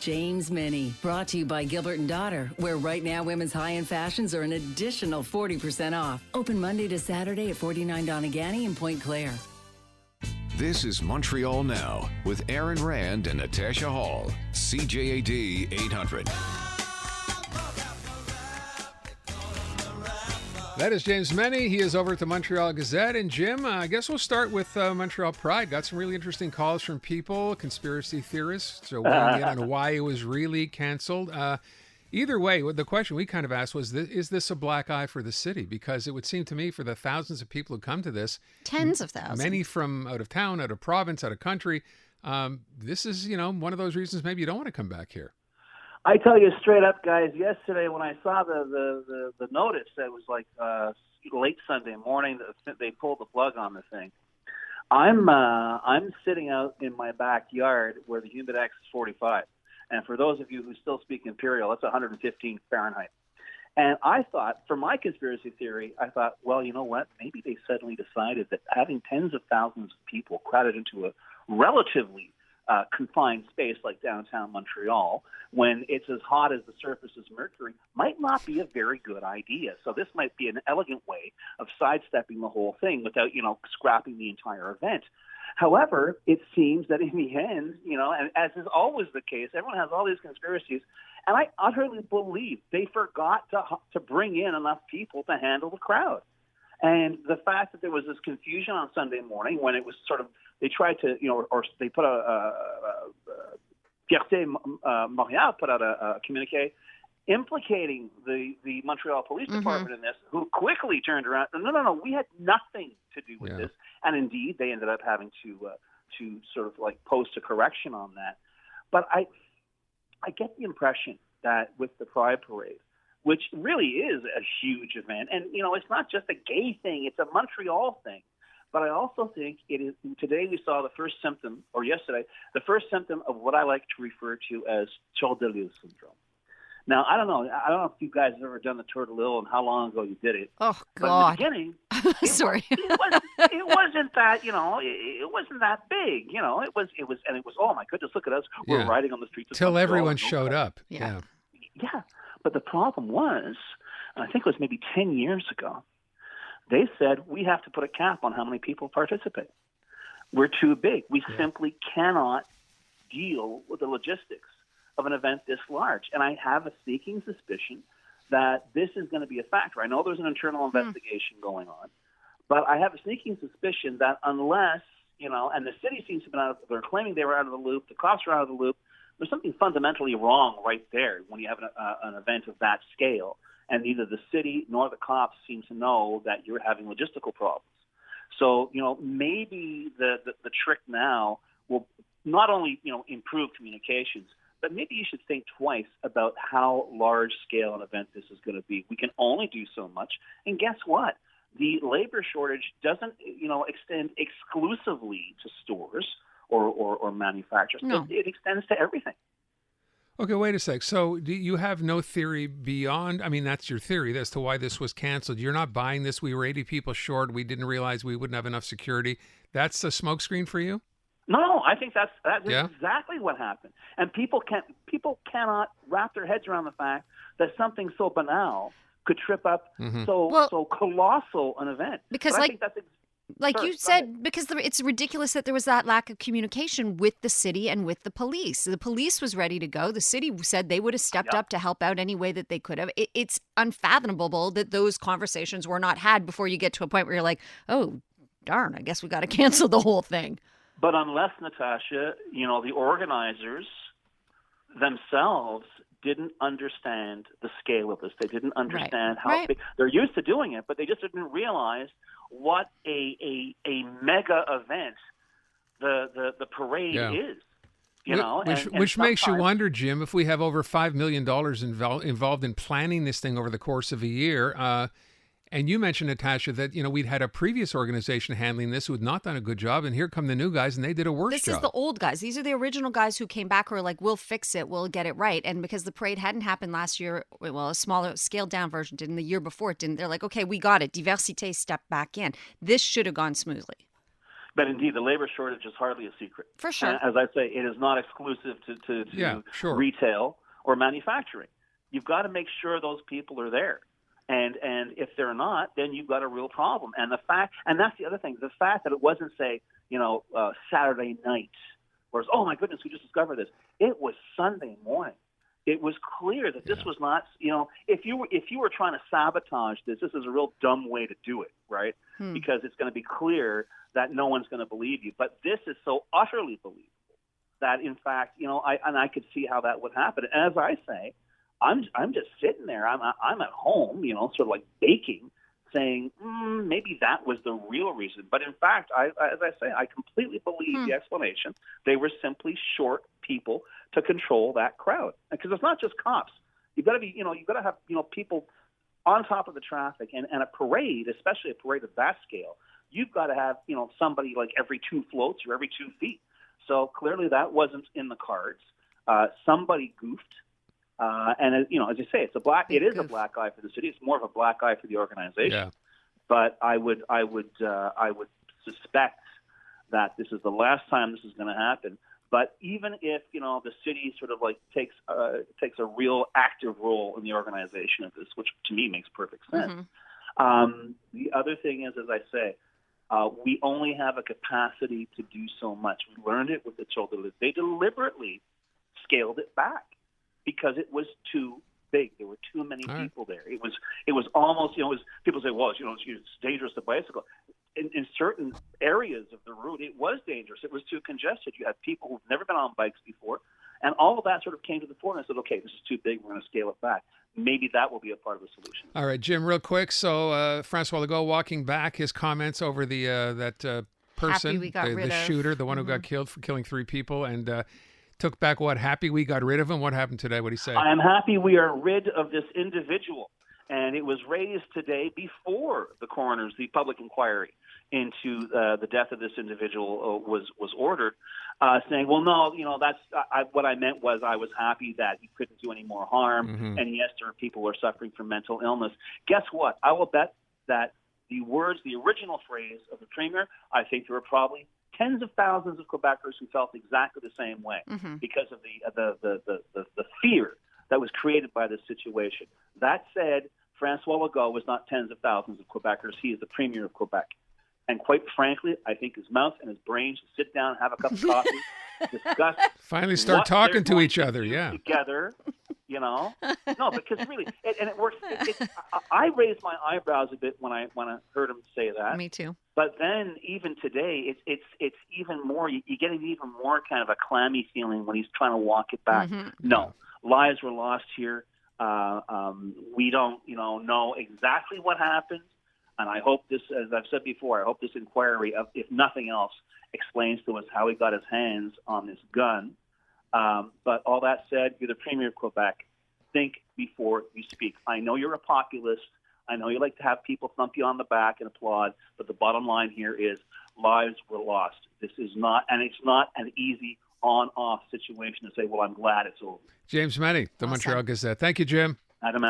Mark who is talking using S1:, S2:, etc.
S1: James Mennie, brought to you by Gilbert and Daughter, where right now women's high-end fashions are an additional 40% off. Open Monday to Saturday at 49 Donegany in Point Claire.
S2: This is Montreal Now with Aaron Rand and Natasha Hall. CJAD 800.
S3: That is James Mennie. He is over at the Montreal Gazette. And Jim, I guess we'll start with Montreal Pride. Got some really interesting calls from people, conspiracy theorists, so weighing in on why it was really canceled. Either way, the question we kind of asked was, is this a black eye for the city? Because it would seem to me for the thousands of people who come to this,
S4: tens of thousands,
S3: many from out of town, out of province, out of country, this is, one of those reasons maybe you don't want to come back here.
S5: I tell you straight up, guys, yesterday when I saw the notice that was like late Sunday morning, they pulled the plug on the thing. I'm sitting out in my backyard where the humidex is 45. And for those of you who still speak Imperial, that's 115 Fahrenheit. And I thought, for my conspiracy theory, well, you know what? Maybe they suddenly decided that having tens of thousands of people crowded into a relatively confined space like downtown Montreal, when it's as hot as the surface as mercury, might not be a very good idea. So this might be an elegant way of sidestepping the whole thing without, scrapping the entire event. However, it seems that in the end, and as is always the case, everyone has all these conspiracies, and I utterly believe they forgot to bring in enough people to handle the crowd. And the fact that there was this confusion on Sunday morning when it was sort of, they tried to, or they put Fierté Montréal put out a communique implicating the Montreal Police Department in this, who quickly turned around. No, we had nothing to do with this. And indeed, they ended up having to sort of like post a correction on that. But I get the impression that with the Pride Parade, which really is a huge event, and it's not just a gay thing; it's a Montreal thing. But I also think it is. Today we saw the first symptom, or yesterday, the first symptom of what I like to refer to as Tour de l'Île syndrome. Now, I don't know if you guys have ever done the Tour de l'Île and how long ago you did it.
S4: Oh, God.
S5: But in the beginning,
S4: sorry,
S5: it wasn't that, it wasn't that big. It was. Oh my goodness, look at us! We're riding on the streets.
S3: Till everyone showed up. Yeah.
S5: But the problem was, and I think it was maybe 10 years ago, they said we have to put a cap on how many people participate. We're too big. We simply cannot deal with the logistics of an event this large. And I have a sneaking suspicion that this is going to be a factor. I know there's an internal investigation going on, but I have a sneaking suspicion that unless, and the city seems to have been they're claiming they were out of the loop, the cops are out of the loop, there's something fundamentally wrong right there when you have an event of that scale, and neither the city nor the cops seem to know that you're having logistical problems. So, maybe the trick now will not only, improve communications, but maybe you should think twice about how large scale an event this is going to be. We can only do so much. And guess what? The labor shortage doesn't, extend exclusively to stores or manufacturers.
S4: No.
S5: It extends to everything.
S3: Okay, wait a sec. So do you have no theory beyond, that's your theory as to why this was canceled. You're not buying this. We were 80 people short. We didn't realize we wouldn't have enough security. That's a smokescreen for you?
S5: No, I think that's exactly what happened. And people cannot wrap their heads around the fact that something so banal could trip up so colossal an event.
S4: Because
S5: I think that's
S4: you said, because it's ridiculous that there was that lack of communication with the city and with the police. The police was ready to go. The city said they would have stepped up to help out any way that they could have. It's unfathomable that those conversations were not had before you get to a point where you're like, oh, darn, I guess we got to cancel the whole thing.
S5: But unless, Natasha, the organizers themselves didn't understand the scale of this. They didn't understand how big. They're used to doing it, but they just didn't realize what a mega event the parade is.
S3: Which makes you wonder, Jim, if we have over $5 million involved in planning this thing over the course of a year. And you mentioned, Natasha, that we'd had a previous organization handling this who had not done a good job, and here come the new guys, and they did a worse job.
S4: This is the old guys. These are the original guys who came back who are like, we'll fix it, we'll get it right. And because the parade hadn't happened last year, well, a smaller, scaled-down version did, and the year before it didn't, they're like, okay, we got it. Diversité stepped back in. This should have gone smoothly.
S5: But indeed, the labor shortage is hardly a secret.
S4: For sure.
S5: And as I say, it is not exclusive to retail or manufacturing. You've got to make sure those people are there. And if they're not, then you've got a real problem. And that's the other thing, the fact that it wasn't, say, Saturday night, whereas, oh my goodness, we just discovered this. It was Sunday morning. It was clear that this was not, if you were trying to sabotage this is a real dumb way to do it, right? Because it's going to be clear that no one's going to believe you. But this is so utterly believable that, in fact, I could see how that would happen. As I say, I'm just sitting there. I'm at home, sort of like baking, saying maybe that was the real reason. But in fact, as I say, I completely believe the explanation. They were simply short people to control that crowd, because it's not just cops. You've got to be, you've got to have, people on top of the traffic, and a parade, especially a parade of that scale. You've got to have, somebody like every 2 floats or every 2 feet. So clearly that wasn't in the cards. Somebody goofed. And as you say, it is a black eye for the city. It's more of a black eye for the organization.
S3: Yeah.
S5: But I would suspect that this is the last time this is going to happen. But even if the city sort of like takes a real active role in the organization of this, which to me makes perfect sense. The other thing is, as I say, we only have a capacity to do so much. We learned it with the children. They deliberately scaled it back, because it was too big. There were too many people there. It was almost, people say, well, it's dangerous to bicycle. In certain areas of the route, it was dangerous. It was too congested. You had people who've never been on bikes before. And all of that sort of came to the fore, and I said, okay, this is too big. We're going to scale it back. Maybe that will be a part of the solution.
S3: All right, Jim, real quick. So Francois Legault walking back, his comments over the that person, the shooter, the one who got killed for killing 3 people, and took back what? Happy we got rid of him? What happened today? What did he say?
S5: I am happy we are rid of this individual. And it was raised today before the public inquiry into the death of this individual was ordered, saying, well, no, what I meant was I was happy that he couldn't do any more harm. And yes, there are people who are suffering from mental illness. Guess what? I will bet that the original phrase of the Premier, I think there were probably tens of thousands of Quebecers who felt exactly the same way because of the fear that was created by this situation. That said, Francois Legault was not tens of thousands of Quebecers. He is the Premier of Quebec. And quite frankly, I think his mouth and his brain should sit down, have a cup of coffee, discuss.
S3: Finally start talking to each other,
S5: together, No, because really, and it works. I raised my eyebrows a bit when I heard him say that.
S4: Me too.
S5: But then, even today, it's even more. You get an even more kind of a clammy feeling when he's trying to walk it back. No, lives were lost here. We don't, know exactly what happened. And I hope this, as I've said before, I hope this inquiry, if nothing else, explains to us how he got his hands on this gun. But all that said, you're the Premier of Quebec. Think before you speak. I know you're a populist. I know you like to have people thump you on the back and applaud. But the bottom line here is lives were lost. This is not, and it's not an easy on-off situation to say, well, I'm glad it's over.
S3: James Mennie, the Montreal Gazette. Thank you, Jim.
S5: Adam.